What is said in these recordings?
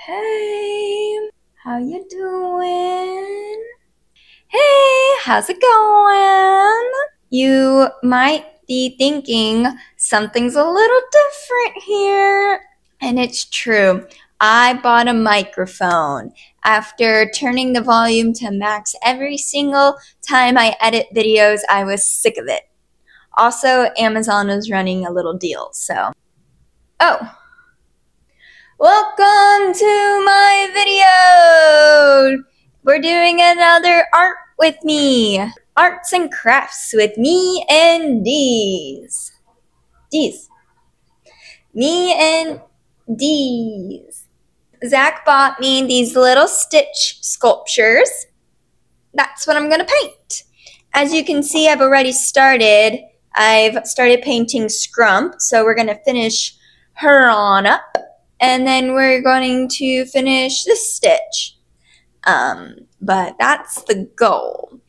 Hey, how you doing? Hey, how's it going? You might be thinking something's a little different here. And it's true. I bought a microphone after turning the volume to max every single time I edit videos. I was sick of it. Also, Amazon was running a little deal, so. Oh. Welcome to my video! We're doing another art with me. Arts and crafts with me and Deez. Me and Deez. Zach bought me these little stitch sculptures. That's what I'm gonna paint. As you can see, I've already started. I've started painting Scrump, so we're gonna finish her on up. And then we're going to finish this stitch. But that's the goal.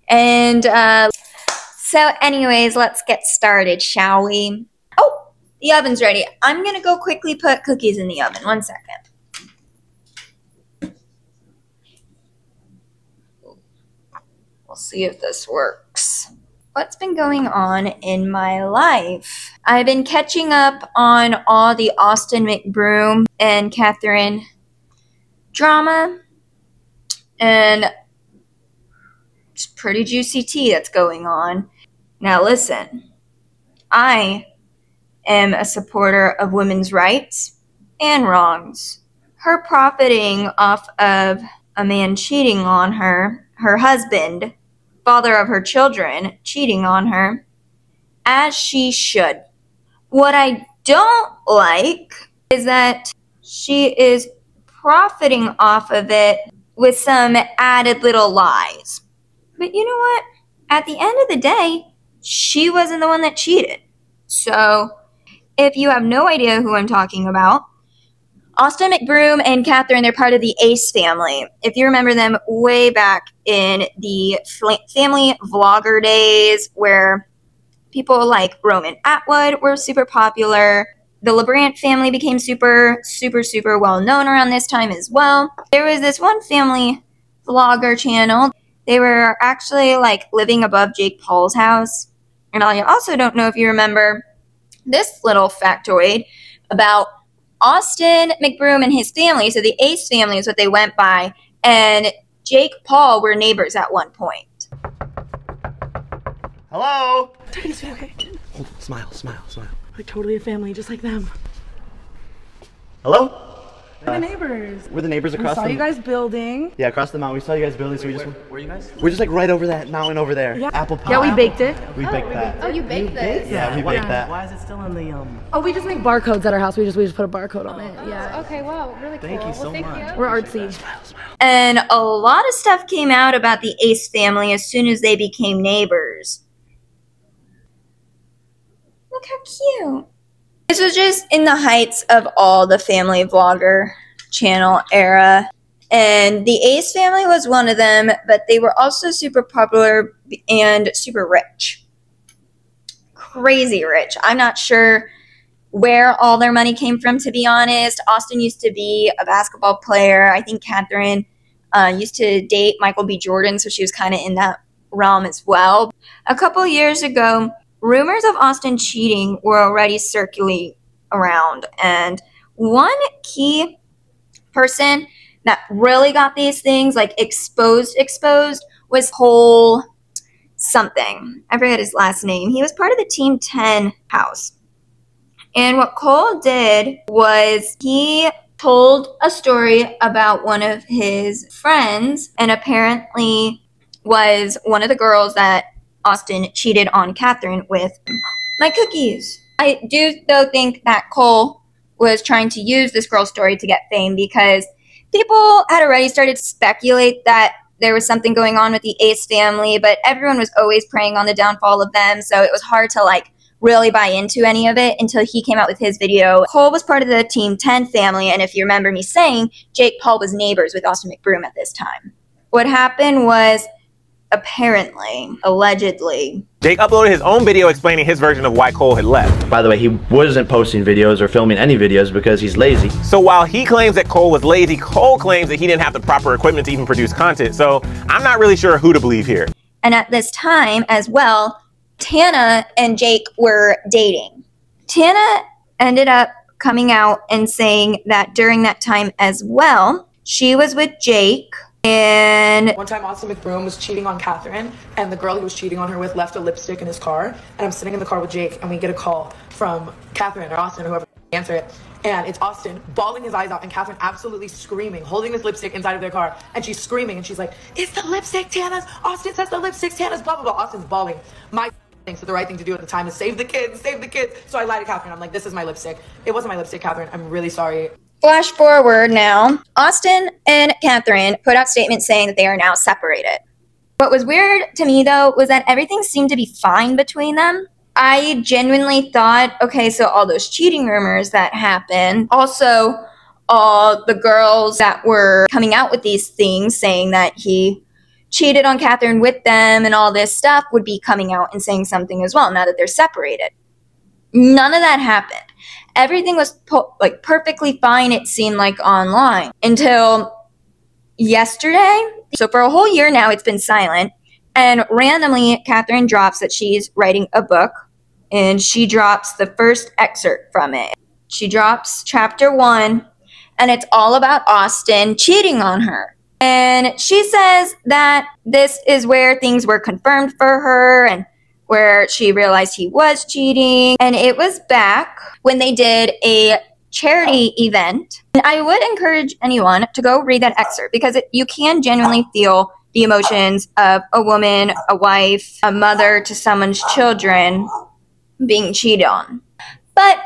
And so anyways, let's get started, shall we? Oh, the oven's ready. I'm going to go quickly put cookies in the oven. 1 second. We'll see if this works. What's been going on in my life? I've been catching up on all the Austin McBroom and Catherine drama, and it's pretty juicy tea that's going on. Now listen, I am a supporter of women's rights and wrongs. Her profiting off of a man cheating on her, her husband, father of her children, cheating on her, as she should. What I don't like is that she is profiting off of it with some added little lies. But you know what? At the end of the day, she wasn't the one that cheated. So, if you have no idea who I'm talking about, Austin McBroom and Catherine, they're part of the Ace family. If you remember them way back in the family vlogger days where people like Roman Atwood were super popular. The LeBrant family became super well known around this time as well. There was this one family vlogger channel. They were actually like living above Jake Paul's house. And I also don't know if you remember this little factoid about Austin McBroom and his family. So the Ace family is what they went by. And Jake Paul were neighbors at one point. Hello? Okay. Hold on, smile. We're totally a family, just like them. Hello? We're the neighbors. We're the neighbors across We saw you guys building. Yeah, across the mountain. We saw you guys building, so we just... Where are you guys? We're just like right over that mountain over there. Yeah. Apple pie. Yeah, we baked it. We baked that. Oh, you baked this? Yeah, we baked that. Why is it still in the Oh, we just make barcodes at our house. We just put a barcode on it. Yeah. Okay, wow, really cool. Thank you so much. We're artsy. And a lot of stuff came out about the Ace family as soon as they became neighbors. Look how cute. This was just in the heights of all the family vlogger channel era. And the Ace family was one of them, but they were also super popular and super rich. Crazy rich. I'm not sure where all their money came from, to be honest. Austin used to be a basketball player. I think Catherine used to date Michael B. Jordan, so she was kind of in that realm as well. A couple years ago, rumors of Austin cheating were already circulating around, and one key person that really got these things like exposed was Cole something. I forget his last name. He was part of the Team 10 house. And what Cole did was he told a story about one of his friends, and apparently was one of the girls that Austin cheated on Catherine with. My cookies. I do, though, think that Cole was trying to use this girl's story to get fame, because people had already started to speculate that there was something going on with the Ace family, but everyone was always preying on the downfall of them, so it was hard to, like, really buy into any of it until he came out with his video. Cole was part of the Team 10 family, and if you remember me saying, Jake Paul was neighbors with Austin McBroom at this time. What happened was apparently, allegedly. Jake uploaded his own video explaining his version of why Cole had left. By the way, he wasn't posting videos or filming any videos because he's lazy. So while he claims that Cole was lazy, Cole claims that he didn't have the proper equipment to even produce content. So I'm not really sure who to believe here. And at this time as well, Tana and Jake were dating. Tana ended up coming out and saying that during that time as well, she was with Jake. And one time Austin McBroom was cheating on Catherine, and the girl he was cheating on her with left a lipstick in his car, and I'm sitting in the car with Jake, and we get a call from Catherine or Austin or whoever answer it, and it's Austin bawling his eyes out and Catherine absolutely screaming, holding this lipstick inside of their car, and she's screaming and she's like, "It's the lipstick, Tana's! Austin says the lipstick's Tana's, blah blah blah." Austin's bawling. My thing, so the right thing to do at the time is save the kids, save the kids. So I lied to Catherine. I'm like, "This is my lipstick. It wasn't my lipstick, Catherine. I'm really sorry." flash forward now, Austin and Catherine put out statements saying that they are now separated. What was weird to me, though, was that everything seemed to be fine between them. I genuinely thought, okay, so all those cheating rumors that happened, also all the girls that were coming out with these things saying that he cheated on Catherine with them and all this stuff would be coming out and saying something as well now that they're separated. None of that happened. Everything was perfectly fine, it seemed like, online until yesterday. So for a whole year now, it's been silent. And randomly, Catherine drops that she's writing a book, and she drops the first excerpt from it. She drops chapter 1, and it's all about Austin cheating on her. And she says that this is where things were confirmed for her and where she realized he was cheating. And it was back when they did a charity event. And I would encourage anyone to go read that excerpt because you can genuinely feel the emotions of a woman, a wife, a mother to someone's children being cheated on. But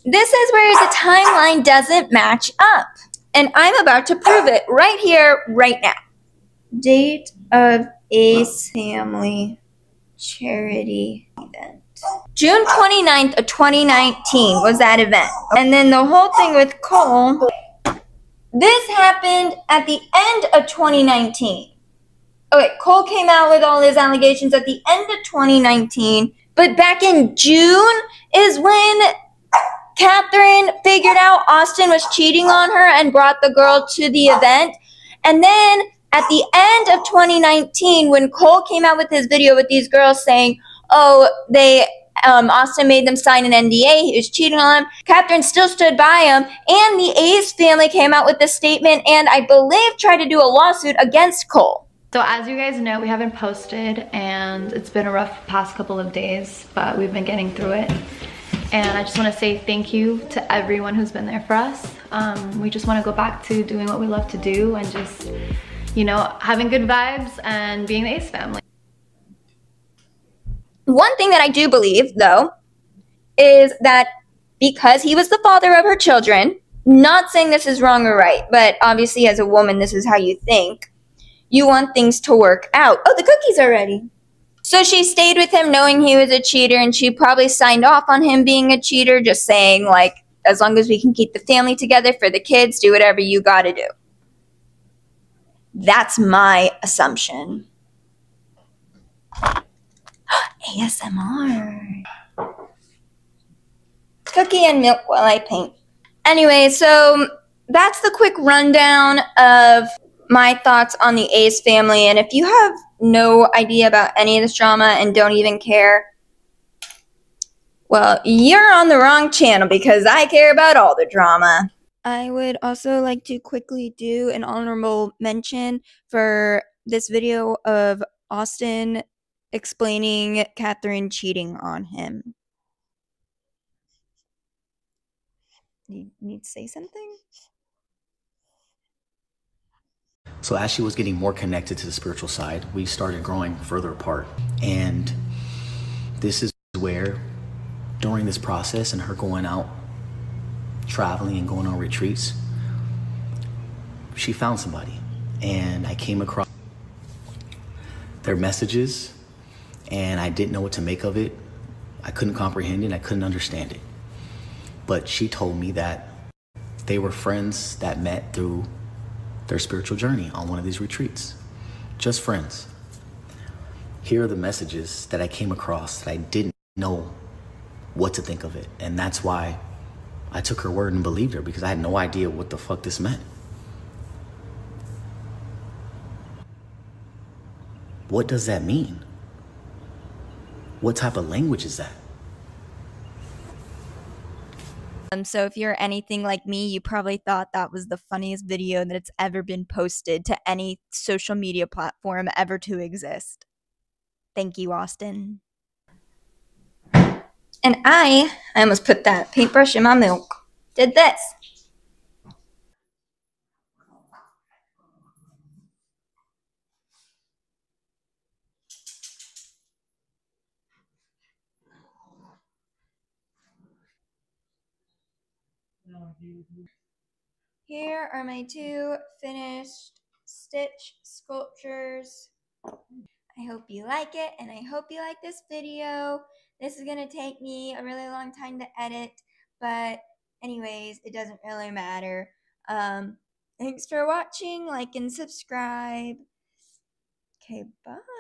this is where the timeline doesn't match up. And I'm about to prove it right here, right now. Date of Ace Family charity event. June 29th of 2019 was that event. And then the whole thing with Cole, this happened at the end of 2019. Okay, Cole came out with all his allegations at the end of 2019, but back in June is when Catherine figured out Austin was cheating on her and brought the girl to the event. And then at the end of 2019, when Cole came out with his video with these girls saying, oh, Austin made them sign an NDA, he was cheating on them, Catherine still stood by him, and the Ace family came out with a statement and I believe tried to do a lawsuit against Cole. So as you guys know, we haven't posted and it's been a rough past couple of days, but we've been getting through it. And I just want to say thank you to everyone who's been there for us. We just want to go back to doing what we love to do and just, you know, having good vibes and being the Ace family. One thing that I do believe, though, is that because he was the father of her children, not saying this is wrong or right, but obviously as a woman, this is how you think, you want things to work out. Oh, the cookies are ready. So she stayed with him knowing he was a cheater, and she probably signed off on him being a cheater, just saying, like, as long as we can keep the family together for the kids, do whatever you gotta do. That's my assumption. ASMR. Cookie and milk while I paint. Anyway, so that's the quick rundown of my thoughts on the Ace family. And if you have no idea about any of this drama and don't even care, well, you're on the wrong channel because I care about all the drama. I would also like to quickly do an honorable mention for this video of Austin explaining Catherine cheating on him. You need to say something? So as she was getting more connected to the spiritual side, we started growing further apart. And this is where, during this process and her going out, traveling and going on retreats, she found somebody. And I came across their messages and I didn't know what to make of it. I couldn't comprehend it, I couldn't understand it. But she told me that they were friends that met through their spiritual journey on one of these retreats. Just friends. here are the messages that I came across that I didn't know what to think of it. And that's why I took her word and believed her, because I had no idea what the fuck this meant. What does that mean? What type of language is that? So if you're anything like me, you probably thought that was the funniest video that it's ever been posted to any social media platform ever to exist. Thank you, Austin. And I almost put that paintbrush in my milk. Did this. Here are my 2 finished stitch sculptures. I hope you like it, and I hope you like this video. This is going to take me a really long time to edit, but anyways, it doesn't really matter. Thanks for watching, like and subscribe. Okay, bye.